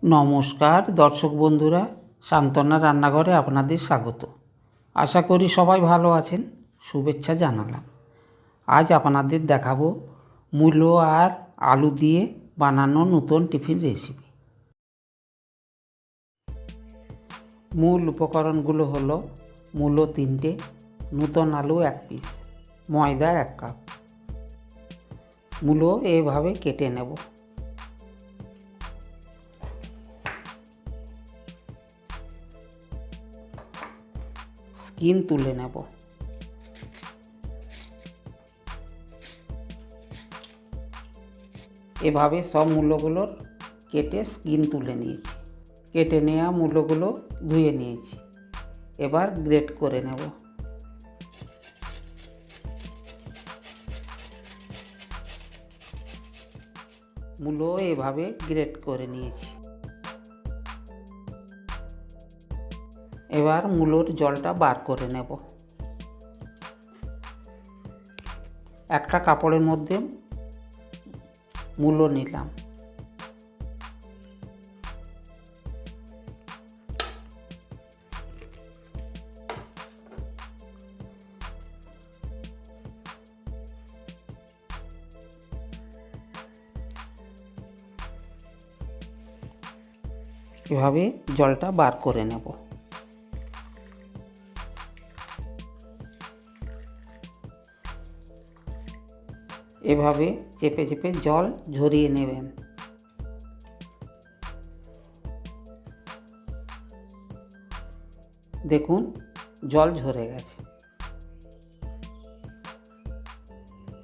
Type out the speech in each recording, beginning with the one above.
নমস্কার দর্শক বন্ধুরা, সান্তনার রান্নাঘরে আপনাদের স্বাগত। আশা করি সবাই ভালো আছেন, শুভেচ্ছা জানালাম। আজ আপনাদের দেখাবো মূলো আর আলু দিয়ে বানানো নতুন টিফিন রেসিপি। মূল উপকরণগুলো হলো মূলো 3টে, নতুন আলু 1 পিস, ময়দা 1 কাপ। মূলো এইভাবে কেটে নেব। স্কিন তুলে নেব। এভাবে সব মূলোগুলোর কেটে স্কিন তুলে নিয়েছি। কেটে নেওয়া মূলোগুলো ধুয়ে নিয়েছি। এবার গ্রেট করে নেব। মূলো এভাবে গ্রেট করে নিয়েছি। এবার মূলোর জলটা বার করে নেব। একটা কাপড়ের মধ্যে মূলো নিলাম। এভাবে জলটা বার করে নেব। এভাবে চেপে চেপে জল ঝরিয়ে নেবেন। দেখুন জল ঝরে গেছে।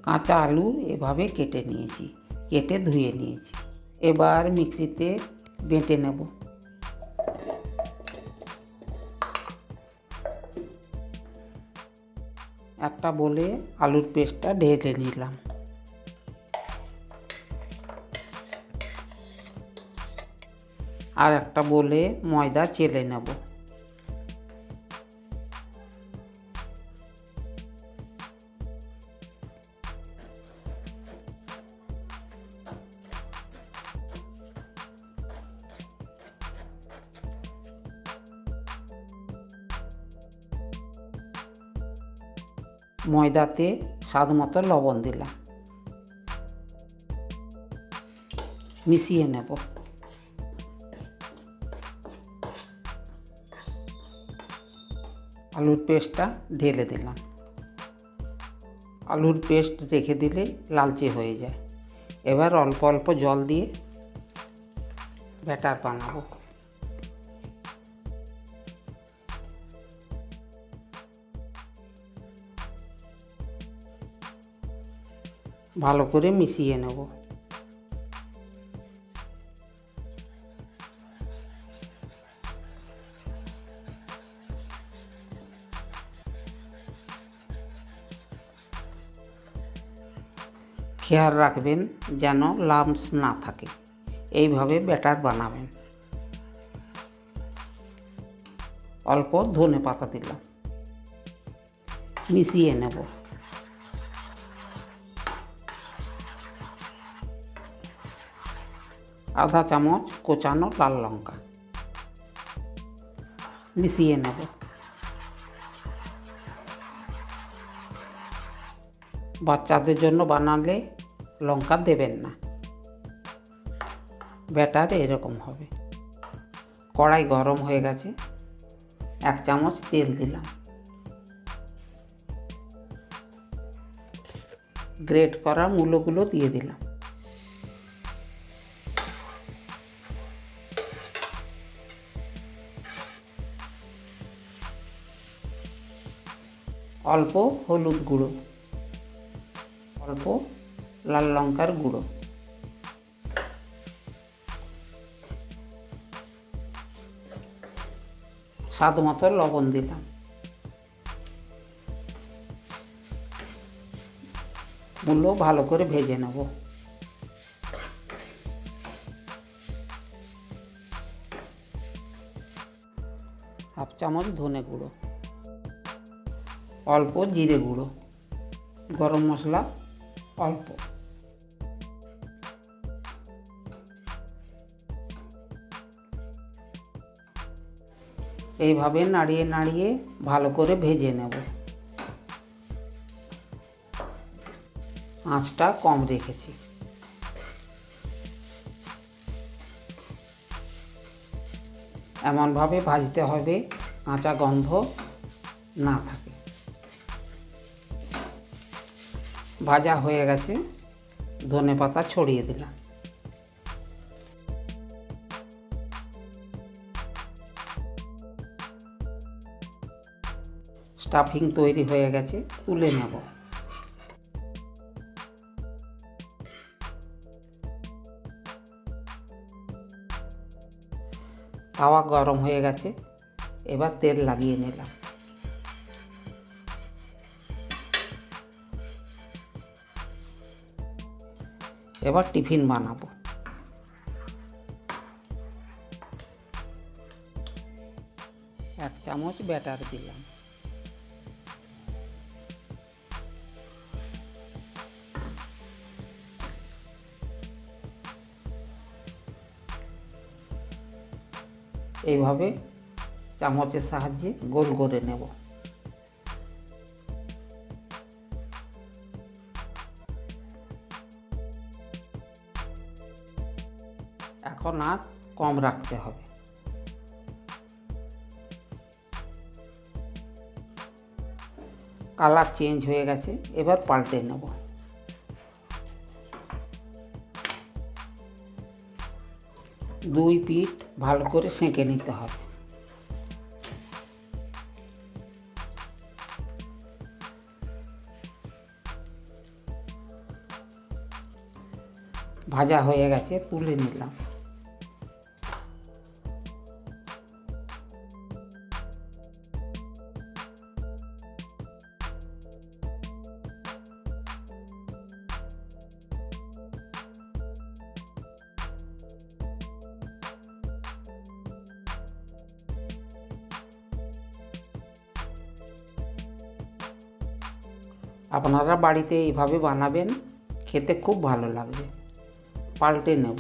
কাঁচা আলু এভাবে কেটে নিয়েছি, কেটে ধুয়ে নিয়েছি। এবার মিক্সিতে বেটে নেব। একটা বলে আলুর পেস্টটা ঢেলে নিলাম। আর একটা বলে ময়দা চেলে নেব। ময়দাতে স্বাদ মতো লবণ দিলাম। মিশিয়ে নেব। আলুর পেস্টটা ঢেলে দিলাম। আলুর পেস্ট রেখে দিলে লালচে হয়ে যায়। এবার অল্প অল্প জল দিয়ে ব্যাটার বানাবো। ভালো করে মিশিয়ে নেব। খেয়াল রাখবেন যেন লাম্পস না থাকে। এইভাবে ব্যাটার বানাবেন। অল্প ধনে পাতা দিলাম। মিশিয়ে নেব। আধা চামচ কোচানো লাল লঙ্কা মিশিয়ে নেব। বাচ্চাদের জন্য বানালে লঙ্কা দেবেন না। ব্যাটার এরকম হবে। কড়াই গরম হয়ে গেছে। 1 চামচ তেল দিলাম। গ্রেট করা মূলোগুলো দিয়ে দিলাম। অল্প হলুদ গুঁড়ো, অল্প লাল লঙ্কার গুঁড়ো, স্বাদ মতো লবণ দিলাম। মূলো ভালো করে ভেজে নেব। হাফ চামচ ধনে গুঁড়ো, অল্প জিরে গুঁড়ো, গরম মশলা অল্প, এইভাবে নাড়িয়ে নাড়িয়ে ভালো করে ভেজে নেব। আঁচটা কম রেখেছি। এমনভাবে ভাজতে হবে কাঁচা গন্ধ না থাকে। ভাজা হয়ে গেছে, ধনেপাতা ছড়িয়ে দিলাম। স্টাফিং তৈরি হয়ে গেছে, তুলে নেব। তাওয়া গরম হয়ে গেছে, এবার তেল লাগিয়ে নিলাম। এবার টিফিন বানাবো। এক চামচ ব্যাটার দিলাম। এইভাবে চামচের সাহায্যে গোল করে নেব। এখন আঁচ কম রাখতে হবে। কালার চেঞ্জ হয়ে গেছে, এবার পাল্টে নেব। দুই পিঠ ভালো করে সেঁকে নিতে হবে। ভাজা হয়ে গেছে, তুলে নিলাম। আপনারা বাড়িতে এইভাবে বানাবেন, খেতে খুব ভালো লাগবে। পাল্টে নেব।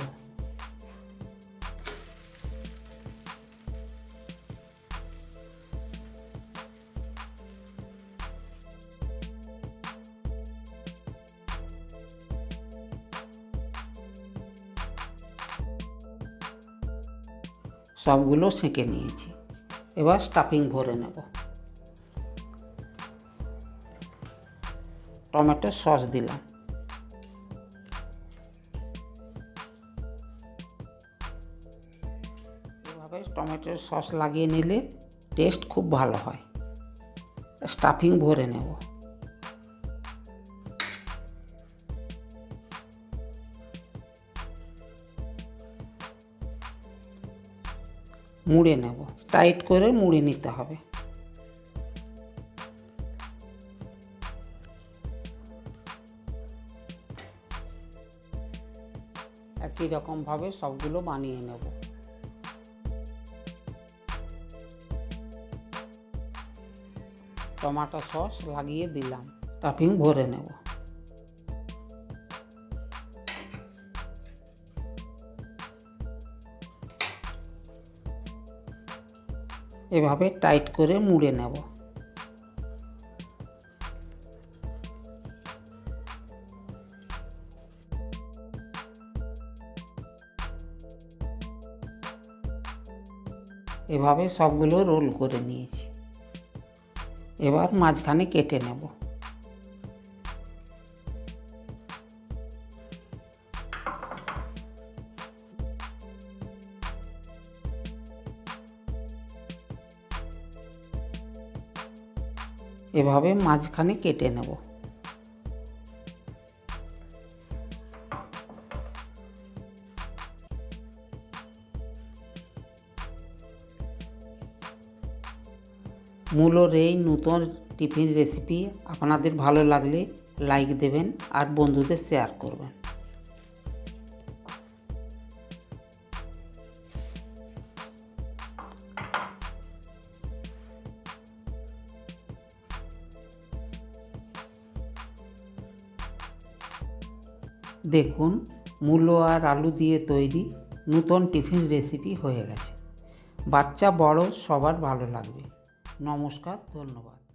সবগুলো সেঁকে নিয়েছি, এবার স্টাফিং ভরে নেব। টমেটো সস দিলাম। এভাবে টমেটোর সস লাগিয়ে নিলে টেস্ট খুব ভালো হয়। স্টাফিং ভরে নেব। মুড়ে নেব, টাইট করে মুড়ে নিতে হবে। একই রকমভাবে সবগুলো বানিয়ে নেব। টমেটো সস লাগিয়ে দিলাম, স্টাফিং ভরে নেব। এভাবে টাইট করে মুড়ে নেব। এভাবে সবগুলো রোল করে নিয়েছি। এবার মাঝখানে কেটে নেব। এভাবে মাঝখানে কেটে নেব। মূলোর এই নতুন টিফিন রেসিপি আপনাদের ভালো লাগলে লাইক দেবেন আর বন্ধুদের শেয়ার করবেন। দেখুন, মূলো আর আলু দিয়ে তৈরি নতুন টিফিন রেসিপি হয়ে গেছে। বাচ্চা বড় সবার ভালো লাগবে। নমস্কার, ধন্যবাদ।